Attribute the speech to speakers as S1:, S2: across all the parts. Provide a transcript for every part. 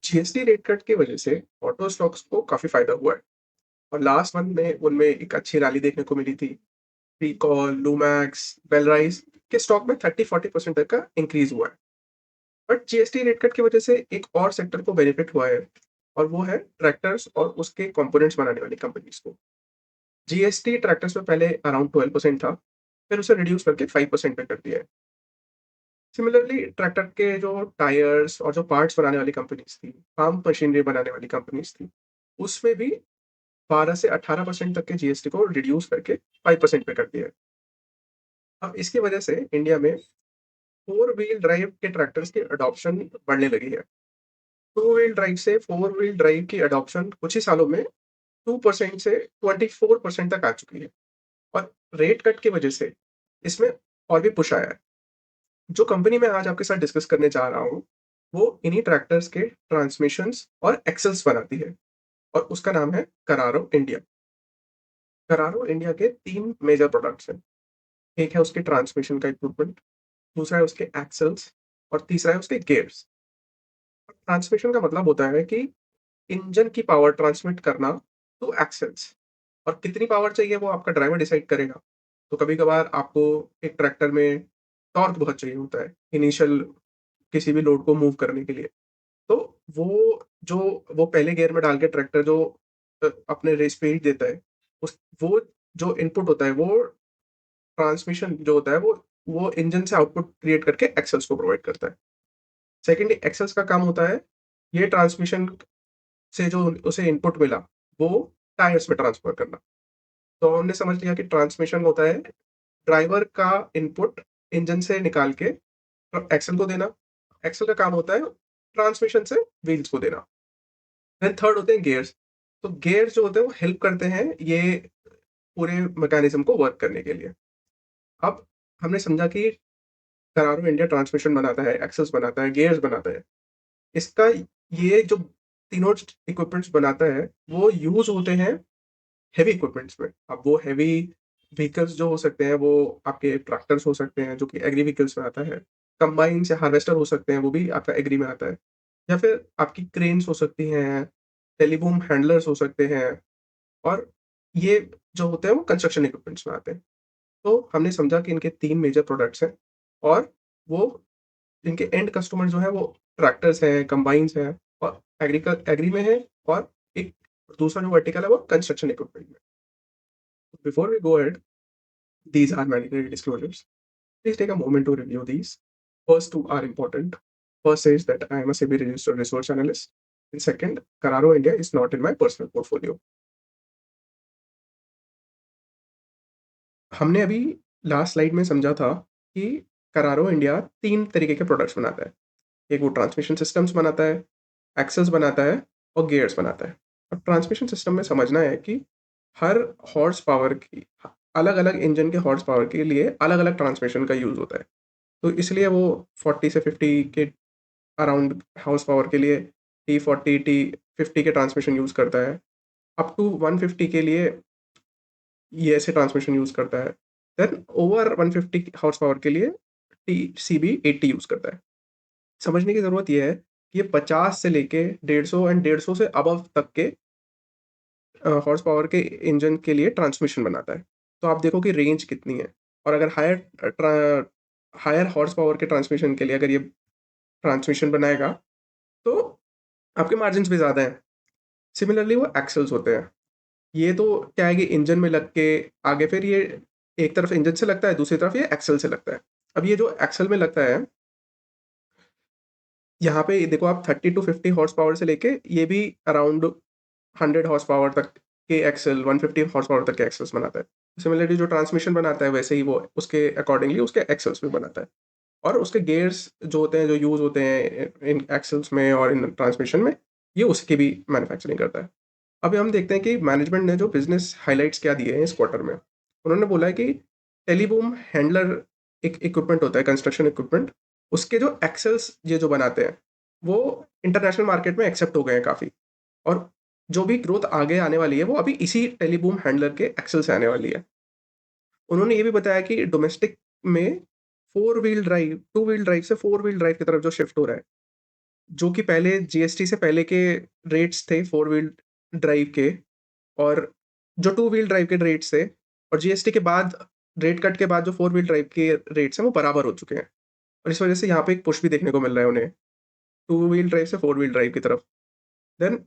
S1: GST rate cut की वजह से ऑटो स्टॉक्स को काफ़ी फ़ायदा हुआ है और लास्ट मंथ में उनमें एक अच्छी रैली देखने को मिली थी। रिकॉल, लूमैक्स, बेलराइज के स्टॉक में 30-40% तक का इंक्रीज़ हुआ है। बट जीएसटी रेट कट की वजह से एक और सेक्टर को बेनिफिट हुआ है और वो है ट्रैक्टर्स और उसके कंपोनेंट्स बनाने वाली कंपनीज़ को। जीएसटी ट्रैक्टर्स में पहले अराउंड 12% था, फिर उसे रिड्यूस करके 5% पे कर दिया है। सिमिलरली ट्रैक्टर के जो टायर्स और जो पार्ट्स बनाने वाली कंपनीज़ थी, फार्म मशीनरी बनाने वाली कंपनीज़ थी, उसमें भी 12 से 18% तक के जीएसटी को रिड्यूस करके 5% पे कर दिया है। अब इसकी वजह से इंडिया में फोर व्हील ड्राइव के ट्रैक्टर्स की अडॉप्शन बढ़ने लगी है। टू व्हील ड्राइव से फोर व्हील ड्राइव की अडॉप्शन कुछ ही सालों में 2% से 24% तक आ चुकी है और रेट कट की वजह से इसमें और भी पुश आया है। जो कंपनी मैं आज आपके साथ डिस्कस करने जा रहा हूँ, वो इन्हीं ट्रैक्टर्स के ट्रांसमिशंस और एक्सेल्स बनाती है और उसका नाम है करारो इंडिया। करारो इंडिया के 3 मेजर प्रोडक्ट्स हैं। एक है उसके ट्रांसमिशन का इक्विपमेंट, दूसरा है उसके एक्सेल्स और तीसरा है उसके गियर्स। ट्रांसमिशन का मतलब होता है कि इंजन की पावर ट्रांसमिट करना टू एक्सेल्स और कितनी पावर चाहिए वो आपका ड्राइवर डिसाइड करेगा। तो कभी-कभार आपको एक ट्रैक्टर में टॉर्क बहुत चाहिए होता है, इनिशियल किसी भी लोड को मूव करने के लिए। तो वो जो वो पहले गियर में डाल के ट्रैक्टर जो अपने स्पीड देता है, उस वो जो इनपुट होता है वो ट्रांसमिशन जो होता है वो इंजन से आउटपुट क्रिएट करके एक्सेल्स को प्रोवाइड करता है। सेकंडली एक्सेल्स का काम होता है, ये ट्रांसमिशन से जो उसे इनपुट मिला, वो टायर्स में ट्रांसफर करना। तो हमने समझ लिया कि ट्रांसमिशन होता है ड्राइवर का इनपुट इंजन से निकाल के एक्सेल को देना। एक्सेल का काम होता है ट्रांसमिशन से व्हील्स को देना। देन थर्ड होते हैं गियर्स। तो गियर्स जो होते हैं वो हेल्प करते हैं ये पूरे मैकेनिज्म को वर्क करने के लिए। अब हमने समझा कि करारो इंडिया ट्रांसमिशन बनाता है, एक्सेल्स बनाता है, गियर्स बनाता है। इसका ये जो तीनों इक्विपमेंट्स बनाता है, वो यूज़ होते हैं हेवी इक्विपमेंट्स में। अब वो हेवी व्हीकल्स जो हो सकते हैं, वो आपके ट्रैक्टर्स हो सकते हैं, जो कि एग्री व्हीकल्स में आता है। कंबाइन्स या हार्वेस्टर हो सकते हैं, वो भी आपका एग्री में आता है। या फिर आपकी क्रेन्स हो सकती हैं, टेलीबूम हैंडलर्स हो सकते हैं और ये जो होते हैं, वो कंस्ट्रक्शन इक्विपमेंट्स में आते हैं। तो हमने समझा कि इनके 3 मेजर प्रोडक्ट्स हैं और वो इनके एंड कस्टमर जो है वो ट्रैक्टर्स हैं, कंबाइन्स हैं और एग्री में है और एक दूसरा जो वर्टिकल है वो कंस्ट्रक्शन इक्विपमेंट में। Before we go ahead, these are mandatory disclosures. Please take a moment to review these. First two are important. First says that I am a SEBI registered research analyst. And second, Carraro India is not in my personal portfolio. हमने अभी last slide में समझा था कि करारो India 3 तरीके के products बनाता है। एक वो ट्रांसमिशन सिस्टम्स बनाता है, एक्सेल्स बनाता है और गियर्स बनाता है। अब ट्रांसमिशन सिस्टम में समझना है कि हर हॉर्स पावर की अलग-अलग इंजन के हॉर्स पावर के लिए अलग-अलग ट्रांसमिशन का यूज़ होता है। तो इसलिए वो 40 से 50 के अराउंड हॉर्स पावर के लिए T40, T50 के ट्रांसमिशन यूज़ करता है। अप टू 150 के लिए ये ऐसे ट्रांसमिशन यूज़ करता है। देन ओवर 150 हॉर्स पावर के लिए TCB 80 यूज़ करता है। समझने की ज़रूरत ये है कि ये 50 से लेके 150 एंड 150 से अबव तक के हॉर्स पावर के इंजन के लिए ट्रांसमिशन बनाता है। तो आप देखो कि रेंज कितनी है और अगर हायर हॉर्स पावर के ट्रांसमिशन के लिए अगर ये ट्रांसमिशन बनाएगा, तो आपके मार्जिन्स भी ज़्यादा हैं। सिमिलरली वो एक्सेल्स होते हैं। ये तो क्या है कि इंजन में लग के आगे फिर ये एक तरफ इंजन से लगता है, दूसरी तरफ ये एक्सेल से लगता है। अब ये जो एक्सेल में लगता है, यहाँ पे देखो आप 30 टू 50 हॉर्स पावर से लेके ये भी अराउंड 100 हॉर्स पावर तक के एक्सेल, 150 हॉर्स पावर तक के एक्सेल्स बनाता है। सिमिलरली जो ट्रांसमिशन बनाता है वैसे ही वो उसके अकॉर्डिंगली उसके एक्सेल्स भी बनाता है। और उसके गियर्स जो होते हैं, जो यूज़ होते हैं इन एक्सेल्स में और इन ट्रांसमिशन में, ये उसकी भी मैन्युफैक्चरिंग करता है। अभी हम देखते हैं कि मैनेजमेंट ने जो बिज़नेस हाइलाइट्स क्या दिए हैं इस क्वार्टर में। उन्होंने बोला है कि टेलीबूम हैंडलर एक इक्विपमेंट होता है, कंस्ट्रक्शन इक्विपमेंट, उसके जो एक्सेल्स ये जो बनाते हैं, वो इंटरनेशनल मार्केट में एक्सेप्ट हो गए हैं काफ़ी। और जो भी ग्रोथ आगे आने वाली है, वो अभी इसी टेलीबूम हैंडलर के एक्सेल से आने वाली है। उन्होंने ये भी बताया कि डोमेस्टिक में 4 व्हील ड्राइव, 2 व्हील ड्राइव से 4 व्हील ड्राइव की तरफ जो शिफ्ट हो रहा है, जो कि पहले जीएसटी से पहले के रेट्स थे 4 व्हील ड्राइव के, और जो 2 व्हील ड्राइव के रेट्स थे, और जीएसटी के बाद रेट कट के बाद जो 4 व्हील ड्राइव के रेट्स हैं वो बराबर हो चुके हैं। और इस वजह से यहाँ पे एक पुश भी देखने को मिल रहा है उन्हें, 2 व्हील ड्राइव से 4 व्हील ड्राइव की तरफ। देन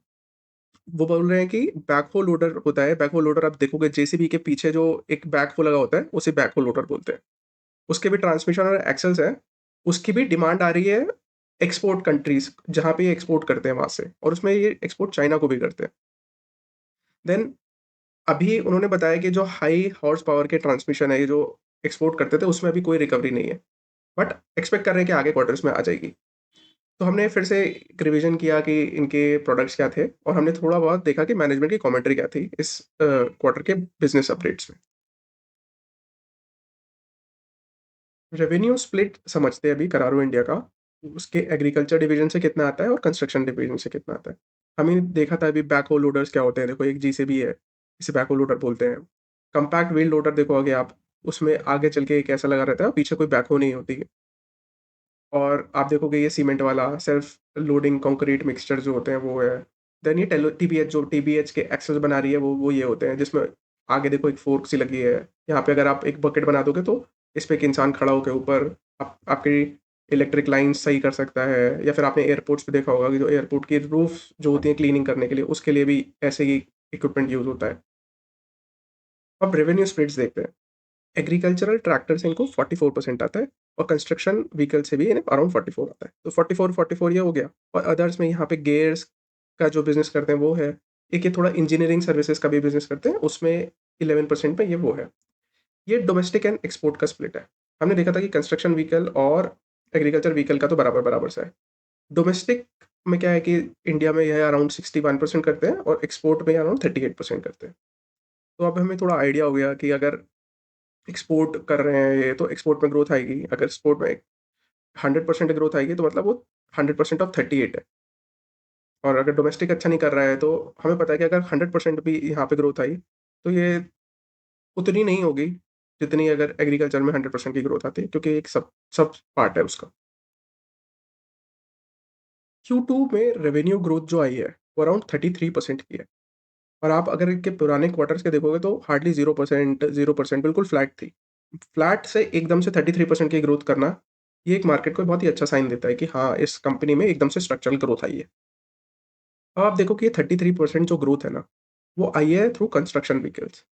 S1: वो बोल रहे हैं कि बैकहो लोडर होता है, बैकहो लोडर आप देखोगे जेसीबी के पीछे जो एक बैकहो लगा होता है, उसे बैकहो लोडर बोलते हैं। उसके भी ट्रांसमिशन और एक्सेल्स हैं, उसकी भी डिमांड आ रही है एक्सपोर्ट कंट्रीज़, जहाँ पे ये एक्सपोर्ट करते हैं वहाँ से, और उसमें ये एक्सपोर्ट चाइना को भी करते हैं। देन अभी उन्होंने बताया कि जो हाई हॉर्स पावर के ट्रांसमिशन है, ये जो एक्सपोर्ट करते थे, उसमें अभी कोई रिकवरी नहीं है। बट एक्सपेक्ट कर रहे हैं कि आगे क्वार्टर्स में आ जाएगी। तो हमने फिर से एक रिवीजन किया कि इनके प्रोडक्ट्स क्या थे, और हमने थोड़ा बहुत देखा कि मैनेजमेंट की कमेंट्री क्या थी इस क्वार्टर के बिजनेस अपडेट्स में। रेवेन्यू स्प्लिट समझते हैं अभी करारो इंडिया का, उसके एग्रीकल्चर डिवीजन से कितना आता है और कंस्ट्रक्शन डिवीजन से कितना आता है। हमने देखा था अभी बैकहो लोडर्स क्या होते हैं, देखो एक जीसीबी है, इसे बैकहो लोडर बोलते हैं। कंपैक्ट व्हील लोडर देखोगे आप, उसमें आगे चल के एक ऐसा लगा रहता है, पीछे कोई बैकहो नहीं होती है। और आप देखोगे ये सीमेंट वाला सेल्फ लोडिंग कंक्रीट मिक्सचर जो होते हैं वो है। देन ये टीबीएच, जो टीबीएच के एक्सेस बना रही है, वो ये होते हैं जिसमें आगे देखो एक फोर्क सी लगी है। यहाँ पे अगर आप एक बकेट बना दोगे तो इस पे एक इंसान खड़ा होकर ऊपर आपकी इलेक्ट्रिक लाइन सही कर सकता है। या फिर आपने एयरपोर्ट्स पे देखा होगा कि जो एयरपोर्ट की रूफ जो होती है क्लीनिंग करने के लिए, उसके लिए भी ऐसे ही इक्विपमेंट यूज होता है। अब रेवेन्यू स्प्लिट्स देखते हैं। एग्रीकल्चरल ट्रैक्टर से इनको 44% आता है, और कंस्ट्रक्शन व्हीकल से भी इन्हें अराउंड 44 आता है। तो 44 ये हो गया। और अदर्स में यहाँ पे गेयर्स का जो बिजनेस करते हैं वो है। एक ये थोड़ा इंजीनियरिंग सर्विसेज का भी बिजनेस करते हैं, उसमें 11% में ये वो है। ये डोमेस्टिक एंड एक्सपोर्ट का स्प्लिट है। हमने देखा था कि कंस्ट्रक्शन व्हीकल और एग्रीकल्चर व्हीकल का तो बराबर बराबर सा है। डोमेस्टिक में क्या है कि इंडिया में यह अराउंड 61% करते हैं, और एक्सपोर्ट में अराउंड 38% करते हैं। तो अब हमें थोड़ा आइडिया हो गया कि अगर एक्सपोर्ट कर रहे हैं ये, तो एक्सपोर्ट में ग्रोथ आएगी। अगर एक्सपोर्ट में 100% ग्रोथ आएगी तो मतलब वो 100% ऑफ 38 है। और अगर डोमेस्टिक अच्छा नहीं कर रहा है, तो हमें पता है कि अगर 100% भी यहाँ पे ग्रोथ आई, तो ये उतनी नहीं होगी जितनी अगर एग्रीकल्चर में 100% की ग्रोथ आती है, क्योंकि एक सब सब पार्ट है उसका। Q2 में रेवेन्यू ग्रोथ जो आई है वो अराउंड 33% की है। और आप अगर इनके पुराने क्वार्टर्स के देखोगे तो हार्डली 0% बिल्कुल फ्लैट थी। फ्लैट से एकदम से 33% की ग्रोथ करना, ये एक मार्केट को बहुत ही अच्छा साइन देता है कि हाँ, इस कंपनी में एकदम से स्ट्रक्चरल ग्रोथ आई है। अब आप देखो कि ये 33% जो ग्रोथ है ना, वो आई है थ्रू कंस्ट्रक्शन व्हीकल्स।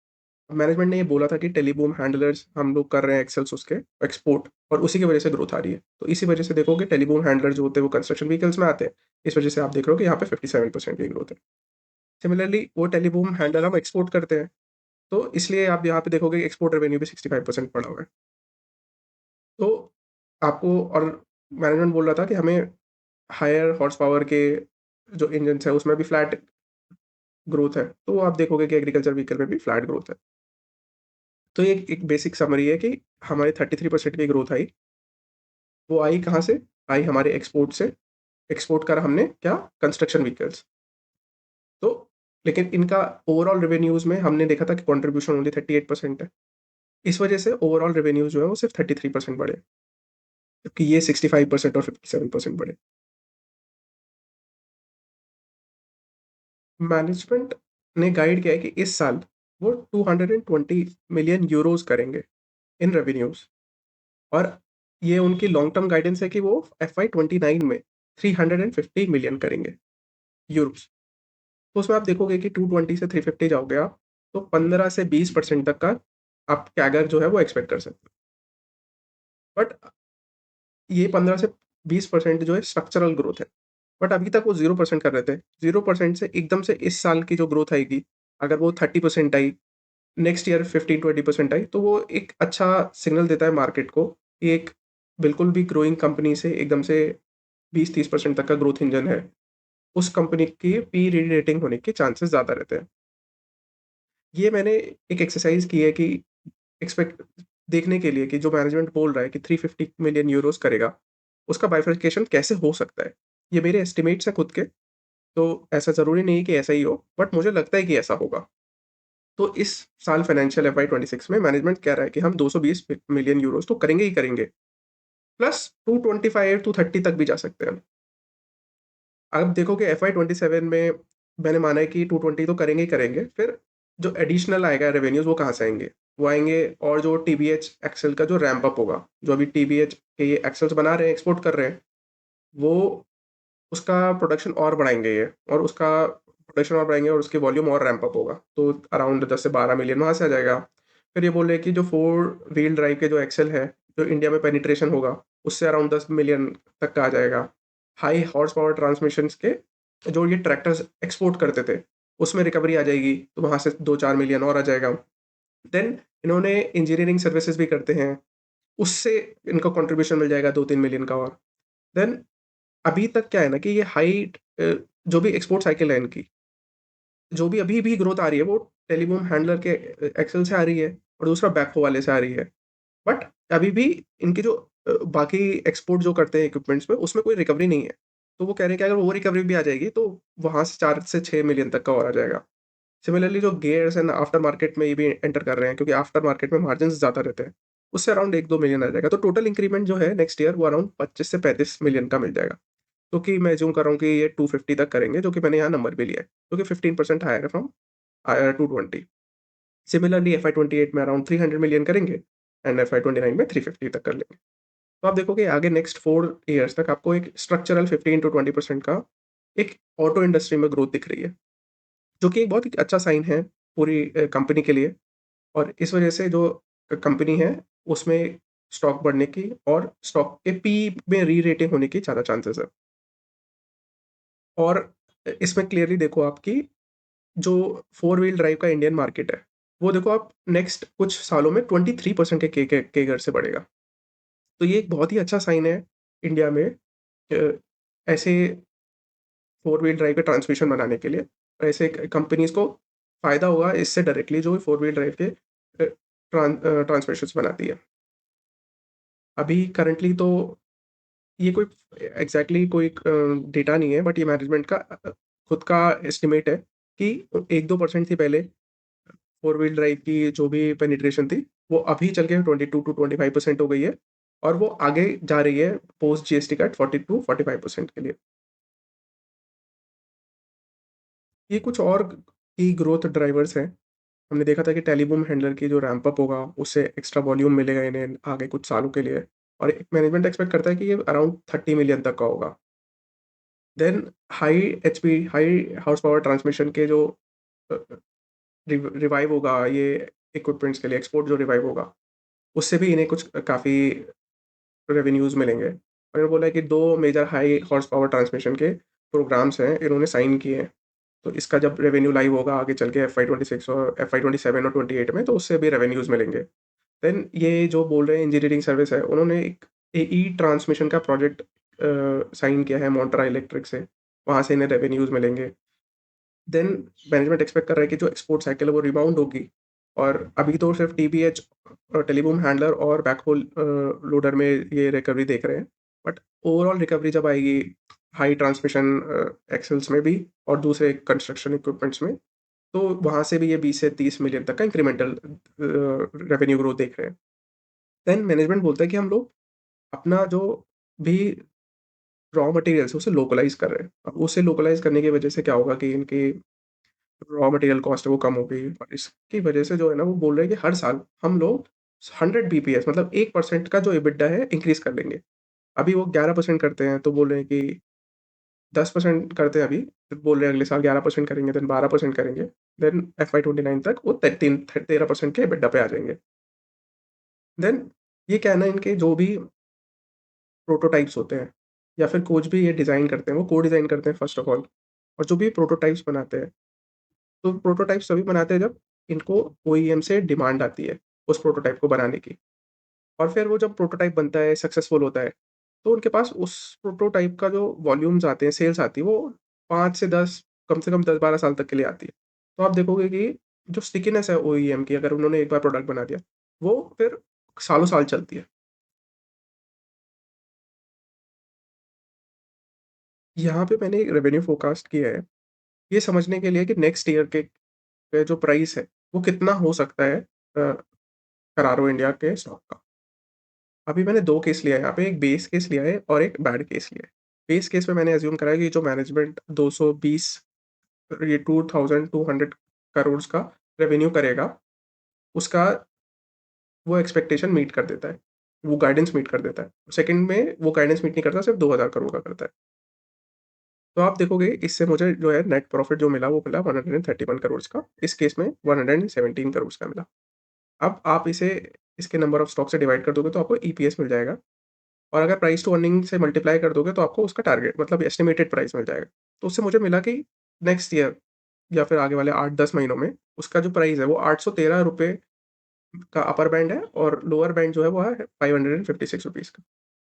S1: मैनेजमेंट ने ये बोला था कि टेलीबूम हैंडलर्स हम लोग कर रहे हैं एक्सेल्स उसके एक्सपोर्ट, और उसी की वजह से ग्रोथ आ रही है। तो इसी वजह से देखोगे टेलीबूम हैंडलर जो होते हैं वो कंस्ट्रक्शन व्हीकल्स में आते हैं। इस वजह से आप देख रहे हो कि यहाँ पे 57% की ग्रोथ है। सिमिलरली वो टेलीबूम हैंडलर हम एक्सपोर्ट करते हैं, तो इसलिए आप यहाँ पे देखोगे एक्सपोर्ट रेवेन्यू भी 65% बढ़ा हुआ है। तो आपको और मैनेजमेंट बोल रहा था कि हमें हायर हॉर्स पावर के जो इंजन्स है उसमें भी फ्लैट ग्रोथ है, तो आप देखोगे कि एग्रीकल्चर व्हीकल में भी फ्लैट ग्रोथ है। तो ये एक बेसिक समरी है कि हमारे 33% की ग्रोथ आई, वो आई कहाँ से? आई हमारे एक्सपोर्ट से। एक्सपोर्ट करा हमने क्या? Construction vehicles. तो लेकिन इनका ओवरऑल रेवेन्यूज़ में हमने देखा था कि कंट्रीब्यूशन ओनली 38% है। इस वजह से ओवरऑल रेवेन्यूज़ जो है वो सिर्फ 33% बढ़े, जबकि ये 65% और 57% बढ़े। मैनेजमेंट ने गाइड किया है कि इस साल वो 220 मिलियन यूरोज़ करेंगे इन रेवेन्यूज़, और ये उनकी लॉन्ग टर्म गाइडेंस है कि वो एफवाई 29 में 350 मिलियन करेंगे यूरोज़। तो उसमें आप देखोगे कि 220 से 350 जाओगे आप, तो 15 से 20% तक का आप कैगर जो है वो एक्सपेक्ट कर सकते हो। बट ये 15 से 20% जो है स्ट्रक्चरल ग्रोथ है। बट अभी तक वो 0% कर रहे थे। 0% से एकदम से इस साल की जो ग्रोथ आएगी, अगर वो 30% आई, नेक्स्ट ईयर 15-20% आई, तो वो एक अच्छा सिग्नल देता है मार्केट को कि एक बिल्कुल भी ग्रोइंग कंपनी से एकदम से 20-30% तक का ग्रोथ इंजन है। उस कंपनी की पी री-रेटिंग होने के चांसेस ज़्यादा रहते हैं। ये मैंने एक एक्सरसाइज़ की है कि एक्सपेक्ट देखने के लिए कि जो मैनेजमेंट बोल रहा है कि 350 मिलियन यूरोज़ करेगा, उसका बाइफरकेशन कैसे हो सकता है? ये मेरे एस्टिमेट्स हैं खुद के, तो ऐसा ज़रूरी नहीं है कि ऐसा ही हो, बट मुझे लगता है कि ऐसा होगा। तो इस साल फाइनेंशियल एफवाई 26 में मैनेजमेंट कह रहा है कि हम 220 मिलियन यूरोज़ तो करेंगे ही करेंगे, प्लस 225 टू 30 तक भी जा सकते हैं हम। अब देखो कि एफवाई 27 में मैंने माना है कि 220 तो करेंगे ही करेंगे, फिर जो एडिशनल आएगा रेवेन्यूज़ वो कहाँ से आएँगे? वो आएँगे और जो टीबीएच एक्सेल का जो रैंप अप होगा, जो अभी टीबीएच के ये एक्सेल्स बना रहे हैं, एक्सपोर्ट कर रहे हैं, वो उसका प्रोडक्शन और बढ़ाएँगे ये और उसका प्रोडक्शन और बढ़ाएँगे और उसकी वॉल्यूम और रैंप अप होगा। तो अराउंड 10 से 12 मिलियन वहाँ से आ जाएगा। फिर ये बोल रहे हैं कि जो 4 व्हील ड्राइव के जो एक्सेल है, जो इंडिया में पेनिट्रेशन होगा, उससे अराउंड 10 मिलियन तक का आ जाएगा। हाई हॉर्स पावर ट्रांसमिशंस के जो ये ट्रैक्टर्स एक्सपोर्ट करते थे, उसमें रिकवरी आ जाएगी, तो वहाँ से 2-4 मिलियन और आ जाएगा। देन इन्होंने इंजीनियरिंग सर्विसेज़ भी करते हैं, उससे इनको कंट्रीब्यूशन मिल जाएगा 2-3 मिलियन का और। देन अभी तक क्या है ना कि ये जो भी एक्सपोर्ट साइकिल है इनकी, जो भी अभी भी ग्रोथ आ रही है वो टेलीबूम हैंडलर के एक्सेल से आ रही है और दूसरा बैकहो वाले से आ रही है। बट अभी भी इनके जो बाकी एक्सपोर्ट जो करते हैं इक्विपमेंट्स में उसमें कोई रिकवरी नहीं है। तो वो कह रहे हैं कि अगर वो रिकवरी भी आ जाएगी तो वहाँ से 4 से 6 मिलियन तक का और आ जाएगा। सिमिलरली जो गियर्स एंड आफ्टर मार्केट में ये भी एंटर कर रहे हैं क्योंकि आफ्टर मार्केट में मार्जिन्स ज़्यादा रहते हैं। उससे अराउंड 1-2 मिलियन आ जाएगा। तो टोटल इंक्रीमेंट जो है नेक्स्ट ईयर वो अराउंड 25 से 35 मिलियन का मिल जाएगा। तो कि मैं अज़्यूम कर रहा हूँ कि ये 250 तक करेंगे, जो कि मैंने यहाँ नंबर भी लिया है, जो कि 15% हायर है फ्रॉम 220। सिमिलरली एफवाई 28 में अराउंड 300 मिलियन करेंगे एंड एफवाई 29 में 350 तक कर लेंगे। तो आप देखोगे आगे नेक्स्ट 4 ईयर्स तक आपको एक स्ट्रक्चरल 15 टू 20% का एक ऑटो इंडस्ट्री में ग्रोथ दिख रही है, जो कि एक बहुत ही अच्छा साइन है पूरी कंपनी के लिए और इस वजह से जो कंपनी है, उसमें स्टॉक बढ़ने की और स्टॉक के पी में री-रेटिंग होने की ज़्यादा चांसेस है। और इसमें क्लियरली देखो आप कि जो 4 व्हील ड्राइव का इंडियन मार्केट है, वो देखो आप नेक्स्ट कुछ सालों में 23% के केगर से बढ़ेगा। तो ये एक बहुत ही अच्छा साइन है इंडिया में ऐसे 4 व्हील ड्राइव के ट्रांसमिशन बनाने के लिए। ऐसे कंपनीज़ को फ़ायदा होगा इससे डायरेक्टली जो 4 व्हील ड्राइव के ट्रांसमिशंस बनाती है। अभी करंटली तो ये कोई कोई डेटा नहीं है बट ये मैनेजमेंट का खुद का एस्टिमेट है कि 1-2% थी पहले 4 व्हील ड्राइव की जो भी पेनिट्रेशन थी, वो अभी चल के 22 टू 25% हो गई है और वो आगे जा रही है पोस्ट जीएसटी कट 40 टू 45% के लिए। ये कुछ और की ग्रोथ ड्राइवर्स हैं। हमने देखा था कि टेलीबूम हैंडलर की जो रैंप अप होगा, उससे एक्स्ट्रा वॉल्यूम मिलेगा इन्हें आगे कुछ सालों के लिए और मैनेजमेंट एक्सपेक्ट करता है कि ये अराउंड 30 मिलियन तक का होगा। Then high HP high horsepower transmission के जो अ, रिवाइव होगा ये इक्विपमेंट्स के लिए एक्सपोर्ट जो रिवाइव होगा, उससे भी इन्हें कुछ काफ़ी रेवेन्यूज़ मिलेंगे। और इन्होंने बोला है कि 2 major high horsepower transmission के प्रोग्राम्स हैं, इन्होंने साइन किए हैं। तो इसका जब रेवेन्यू लाइव होगा आगे चल के एफवाई 26 और एफवाई 27 और 28 में तो उससे भी रेवेन्यूज़ मिलेंगे। देन ये जो बोल रहे हैं इंजीनियरिंग सर्विस है, उन्होंने एक ई ट्रांसमिशन का प्रोजेक्ट साइन किया है मोन्टेरा इलेक्ट्रिक से, वहाँ से इन्हें रेवेन्यूज़ मिलेंगे। देन मैनेजमेंट एक्सपेक्ट कर रहा है कि जो एक्सपोर्ट साइकिल है वो रिबाउंड होगी और अभी तो सिर्फ टीबीएच टेलीबूम हैंडलर और बैकहोल लोडर में ये रिकवरी देख रहे हैं। बट ओवरऑल रिकवरी जब आएगी हाई ट्रांसमिशन एक्सेल्स में भी और दूसरे कंस्ट्रक्शन इक्विपमेंट्स में, तो वहाँ से भी ये 20 से 30 मिलियन तक का इंक्रीमेंटल रेवेन्यू ग्रोथ देख रहे हैं। देन मैनेजमेंट बोलता है कि हम लोग अपना जो भी रॉ मटेरियल्स है उसे लोकलाइज़ कर रहे हैं। अब उसे लोकलाइज़ करने की वजह से क्या होगा कि इनकी रॉ मटेरियल कॉस्ट है वो कम हो गई और इसकी वजह से जो है ना वो बोल रहे हैं कि हर साल हम लोग 100 बीपीएस मतलब 1% का जो एबिटा है इंक्रीज़ कर लेंगे। अभी वो 11% करते हैं तो बोल रहे हैं कि 10% करते हैं अभी, फिर बोल रहे हैं अगले साल 11% करेंगे, देन 12% करेंगे, देन एफवाई 29 तक वो 13% के एबिटा पे आ जाएँगे। देन ये कहना है इनके जो भी प्रोटोटाइप्स होते हैं या फिर कुछ भी ये डिज़ाइन करते हैं, वो को-डिज़ाइन करते हैं फर्स्ट ऑफ ऑल और जो भी प्रोटोटाइप्स बनाते हैं तो प्रोटोटाइप्स तभी बनाते हैं जब इनको ओईएम से डिमांड आती है, उस प्रोटोटाइप को बनाने की। और फिर वो जब प्रोटोटाइप बनता है, सक्सेसफुल होता है, तो उनके पास उस प्रोटोटाइप का जो वॉल्यूम्स आते हैं, सेल्स आती है, वो 5 से 10 कम से कम 10-12 साल तक के लिए आती है। तो आप देखोगे कि जो स्टिकीनेस है ओईएम की, अगर उन्होंने एक बार प्रोडक्ट बना दिया, वो फिर सालों-साल चलती है। यहाँ पे मैंने एक रेवेन्यू फोरकास्ट किया है, ये समझने के लिए कि नेक्स्ट ईयर के जो प्राइस है, वो कितना हो सकता है करारो इंडिया के स्टॉक का। अभी मैंने 2 केस लिया है यहाँ पे, एक बेस केस लिया है और एक बैड केस लिया है। बेस केस में मैंने अज़्यूम करा है कि जो मैनेजमेंट 220 ये 2200 करोड़ का रेवेन्यू करेगा, उसका वो एक्सपेक्टेशन मीट कर देता है। वो गाइडेंस मीट कर देता है। सेकंड में वो गाइडेंस मीट नहीं करता, सिर्फ़ 2000 करोड़ का करता है। तो आप देखोगे इससे मुझे जो है नेट प्रॉफिट जो मिला वो मिला 131 करोड़ का। इस केस में 117 करोड़ का मिला। अब आप इसे इसके नंबर ऑफ स्टॉक से डिवाइड कर दोगे तो आपको ईपीएस मिल जाएगा और अगर प्राइस टू अर्निंग से मल्टीप्लाई कर दोगे तो आपको उसका टारगेट मतलब एस्टिमेटेड प्राइस मिल जाएगा। तो उससे मुझे मिला कि नेक्स्ट ईयर या फिर आगे वाले 8-10 महीनों में उसका जो प्राइस है वो ₹813 का अपर बैंड है और लोअर बैंड जो है वो है ₹556 का।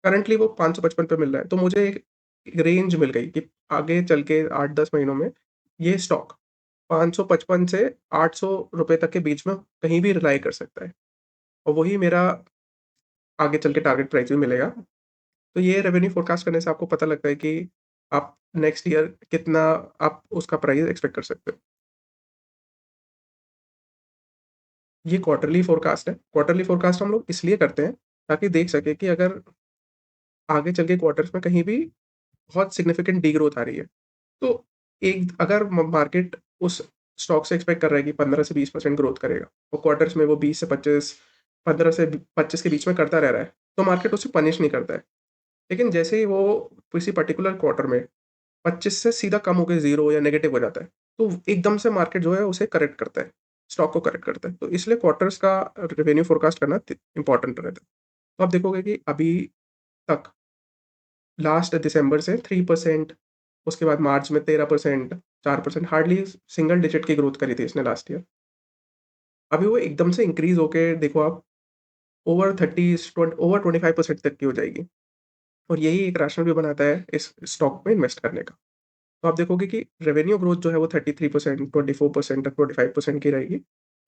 S1: करंटली वो 555 पे मिल रहा है। तो मुझे एक रेंज मिल गई कि आगे चल के 8-10 महीनों में ये स्टॉक 555 से ₹800 तक के बीच में कहीं भी रिलाई कर सकता है और वही मेरा आगे चल के टारगेट प्राइस भी मिलेगा। तो ये रेवेन्यू फोरकास्ट करने से आपको पता लगता है कि आप नेक्स्ट ईयर कितना आप उसका प्राइस एक्सपेक्ट कर सकते हो। ये क्वार्टरली फोरकास्ट है। क्वार्टरली फोरकास्ट हम लोग इसलिए करते हैं ताकि देख सकें कि अगर आगे चल के क्वार्टर्स में कहीं भी बहुत सिग्निफिकेंट डीग्रोथ आ रही है, तो एक अगर म मार्केट उस स्टॉक से एक्सपेक्ट कर रहा है कि 15 से 20% ग्रोथ करेगा और क्वार्टर्स में वो 20 से 25, 15 से 25 के बीच में करता रह रहा है, तो मार्केट उसे पनिश नहीं करता है। लेकिन जैसे ही वो किसी पर्टिकुलर क्वार्टर में 25 से सीधा कम होके 0 या नेगेटिव हो जाता है, तो एकदम से मार्केट जो है उसे करेक्ट करता है, स्टॉक को करेक्ट करता है। तो इसलिए क्वार्टर्स का रेवेन्यू फोरकास्ट करना ति इम्पोर्टेंट रहता है। तो आप देखोगे कि अभी तक लास्ट दिसंबर से 3%, उसके बाद मार्च में 13%, 4% हार्डली सिंगल डिजिट की ग्रोथ करी थी इसने लास्ट ईयर। अभी वो एकदम से इंक्रीज़ होके देखो आप ओवर 30 ओवर 25% तक की हो जाएगी और यही एक रैशनल भी बनाता है इस स्टॉक में इन्वेस्ट करने का। तो आप देखोगे कि रेवेन्यू ग्रोथ जो है वो 33%, 24% और 25% की रहेगी।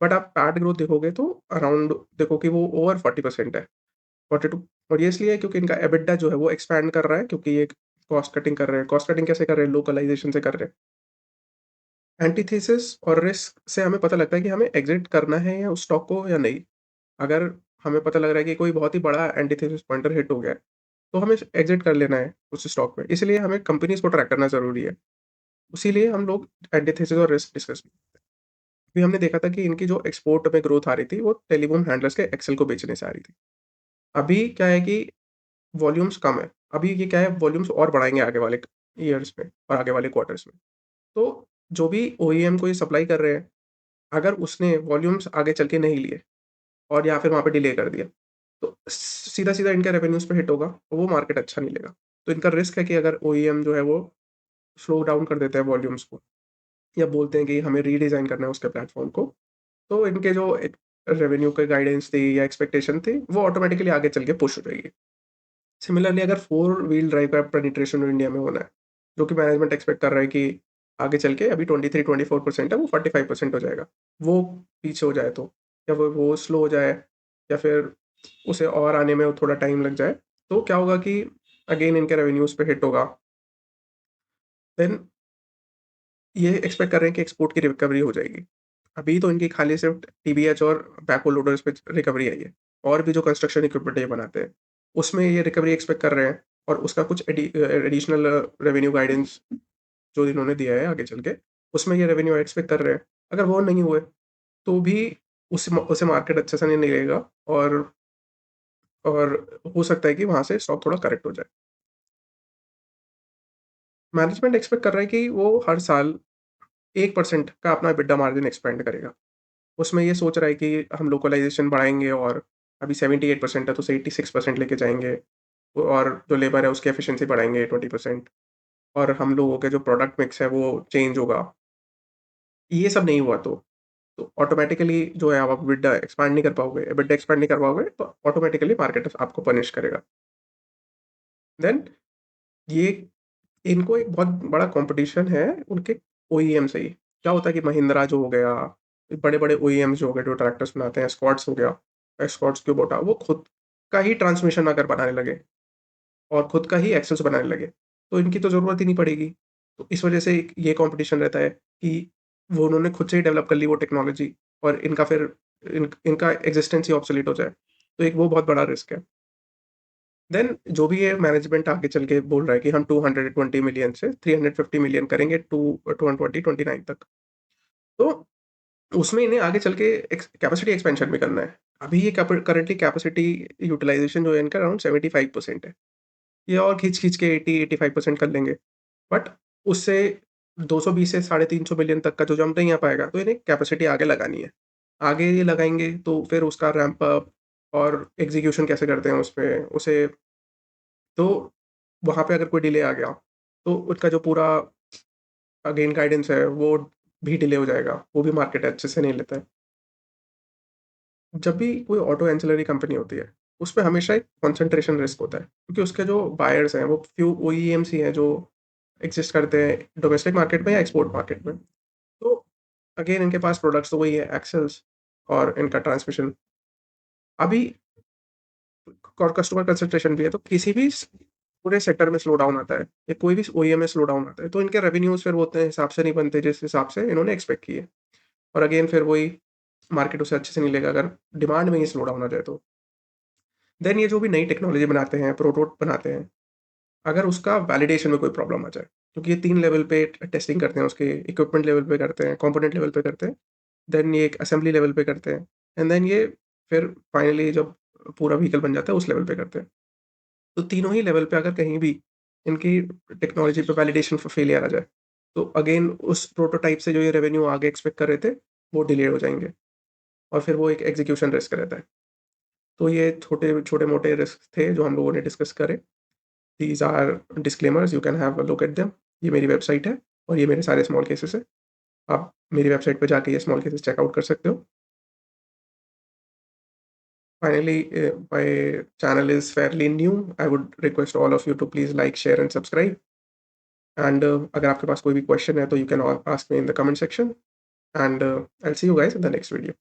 S1: बट आप पैट ग्रोथ देखोगे तो अराउंड देखो कि वो ओवर 40% है। 42 और ये इसलिए है क्योंकि इनका एबिटा जो है वो एक्सपैंड कर रहा है क्योंकि ये कॉस्ट कटिंग कर रहे हैं। कॉस्ट कटिंग कैसे कर रहे हैं? लोकलाइज़ेशन से कर रहे हैं। एंटीथेसिस और रिस्क से हमें पता लगता है कि हमें एग्ज़िट करना है या उस स्टॉक को या नहीं। अगर हमें पता लग रहा है कि कोई बहुत ही बड़ा एंटीथेसिस पॉइंटर हिट हो गया है, तो हमें एग्ज़िट कर लेना है उस स्टॉक में। इसलिए हमें कंपनीज़ को ट्रैक करना ज़रूरी है। इसीलिए हम लोग एंटीथेसिस और रिस्क डिस्कस अभी हमने देखा था कि इनकी जो एक्सपोर्ट में ग्रोथ आ रही थी, वो टेलीबूम हैंडलर्स के एक्सेल को बेचने से आ रही थी। अभी क्या है कि वॉल्यूम्स कम है। अभी ये क्या है वॉल्यूम्स और बढ़ाएँगे आगे वाले ईयर्स में और आगे वाले क्वार्टर्स में। तो जो भी ओईएम को ये सप्लाई कर रहे हैं, अगर उसने वॉल्यूम्स आगे चल के नहीं लिए और या फिर वहाँ पे डिले कर दिया, तो सीधा-सीधा इनके रेवेन्यूज़ पे हिट होगा और वो मार्केट अच्छा नहीं लेगा। तो इनका रिस्क है कि अगर ओईएम जो है वो स्लो डाउन कर देता है वॉल्यूम्स को या बोलते हैं कि हमें रीडिज़ाइन करना है उसके प्लेटफ़ॉर्म को, तो इनके जो एक रेवेन्यू के गाइडेंस थी या एक्सपेक्टेशन थी, वो ऑटोमैटिकली आगे चल के पुश हो जाएगी। सिमिलरली अगर फोर व्हील ड्राइव का पेनिट्रेशन इंडिया में होना है, जो कि मैनेजमेंट एक्सपेक्ट कर रहा है कि आगे चल के अभी 23-24% है, वो 45% हो जाएगा। वो पीछे हो जाए तो या वो स्लो हो जाए या फिर उसे और आने में थोड़ा टाइम लग जाए, तो क्या होगा कि अगेन इनके रेवेन्यूज़ पे हिट होगा। देन ये एक्सपेक्ट कर रहे हैं कि एक्सपोर्ट की रिकवरी हो जाएगी। अभी तो इनकी खाली सिर्फ़ टीबीएच और बैकहो लोडर्स पे रिकवरी आई है और भी जो कंस्ट्रक्शन इक्विपमेंट ये बनाते हैं, उसमें ये रिकवरी एक्सपेक्ट कर रहे हैं और उसका कुछ एडिशनल रेवेन्यू गाइडेंस जो इन्होंने दिया है आगे चल के, उसमें ये रेवेन्यू एक्सपेक्ट कर रहे हैं। अगर वो नहीं हुए, तो भी उसे मार्केट अच्छे से नहीं लेगा और और हो सकता है कि वहाँ से स्टॉक थोड़ा करेक्ट हो जाए। मैनेजमेंट एक्सपेक्ट कर रहा है कि वो हर साल 1% का अपना एबिटा मार्जिन एक्सपेंड करेगा। उसमें ये सोच रहा है कि हम लोकलाइज़ेशन बढ़ाएँगे और अभी 78% है तो उसे 86% लेके जाएँगे और जो लेबर है उसकी एफिशिएंसी बढ़ाएँगे 20% और हम लोगों के जो प्रोडक्ट मिक्स है वो चेंज होगा। ये सब नहीं हुआ तो ऑटोमैटिकली जो है आप एबिटा एक्सपैंड नहीं कर पाओगे। एबिटा एक्सपैंड नहीं कर पाओगे तो ऑटोमैटिकली मार्केट आपको पनिश करेगा। देन ये इनको एक बहुत बड़ा कॉम्पिटिशन है उनके ओईएम से ही। क्या होता है कि महिंद्रा जो हो गया, बड़े-बड़े ओईएम्स जो हो गए जो ट्रैक्टर्स बनाते हैं, एस्कॉर्ट्स हो गया, एस्कॉर्ट्स क्यूबोटा वो खुद का ही ट्रांसमिशन अगर बनाने लगे और खुद का ही एक्सेल्स बनाने लगे, तो इनकी तो ज़रूरत ही नहीं पड़ेगी। तो इस वजह से एक ये कॉम्पिटिशन रहता है कि वो उन्होंने खुद से ही डेवलप कर ली वो टेक्नोलॉजी और इनका फिर इनका एक्जिस्टेंस ही ऑब्सोलीट हो जाए। तो एक वो बहुत बड़ा रिस्क है। देन जो भी ये मैनेजमेंट आगे चल के बोल रहा है कि हम 220 मिलियन से 350 मिलियन करेंगे 2029 तक। तो उसमें इन्हें आगे चल के कैपेसिटी एक्सपेंशन भी करना है। अभी ये करंटली कैपेसिटी यूटिलाइजेशन जो है इनका अराउंड 75% है। ये और खींच-खींच के 80-85% कर लेंगे। बट उससे 220 से 350 मिलियन तक का जो जंप नहीं आ पाएगा, तो इन्हें कैपेसिटी आगे लगानी है। आगे ये लगाएँगे तो फिर उसका रैंप अप और एग्ज़ीक्यूशन कैसे करते हैं उसपे, उसे तो वहाँ पे अगर कोई डिले आ गया, तो उसका जो पूरा अगेन गाइडेंस है, वो भी डिले हो जाएगा। वो भी मार्केट अच्छे से नहीं लेता है। जब भी कोई ऑटो एंसिलरी कंपनी होती है, उसपे हमेशा एक कंसंट्रेशन रिस्क होता है, क्योंकि उसके जो बायर्स हैं, वो फ्यू ओईएम्स ही हैं जो एक्सिस्ट करते हैं डोमेस्टिक मार्केट में या एक्सपोर्ट मार्केट में। तो अगेन इनके पास प्रोडक्ट्स तो वही है एक्सेल्स और इनका ट्रांसमिशन। अभी और कस्टमर कंसंट्रेशन भी है, तो किसी भी पूरे सेक्टर में स्लो डाउन आता है या कोई भी ओईएम में स्लो डाउन आता है, तो इनके रेवेन्यूज़ फिर वो उतने हिसाब से नहीं बनते जिस हिसाब से इन्होंने एक्सपेक्ट किए। और अगेन फिर वही मार्केट उसे अच्छे से नहीं लेगा अगर डिमांड में ही स्लो डाउन आ जाए तो। देन ये जो भी नई टेक्नोलॉजी बनाते हैं, प्रोटोटाइप बनाते हैं, अगर उसका वैलिडेशन में कोई प्रॉब्लम आ जाए, क्योंकि ये 3 लेवल पे टेस्टिंग करते हैं उसके, इक्विपमेंट लेवल पे करते हैं, कंपोनेंट लेवल पे करते हैं, देन ये एक असेंबली लेवल पे करते हैं एंड देन ये फिर फाइनली जब पूरा व्हीकल बन जाता है उस लेवल पे करते हैं। तो तीनों ही लेवल पे अगर कहीं भी इनकी टेक्नोलॉजी पे वैलिडेशन फेलियर आ जाए, तो अगेन उस प्रोटोटाइप से जो ये रेवेन्यू आगे एक्सपेक्ट कर रहे थे, वो डिले हो जाएँगे और फिर वो एक एग्जीक्यूशन रिस्क रहता है। तो ये छोटे-मोटे रिस्क थे जो हम लोगों ने डिस्कस करे। These are disclaimers, you can have a look at them. ये मेरी वेबसाइट है और ये मेरे सारे स्मॉल केसेस हैं। आप मेरी वेबसाइट पे जाके ये स्मॉल केसेस चेकआउट कर सकते हो। Finally, my channel is fairly new. I would request all of you to please like, share and subscribe. And अगर आपके पास कोई भी क्वेश्चन है तो you can ask me in the comment section and I'll see you guys in the next video.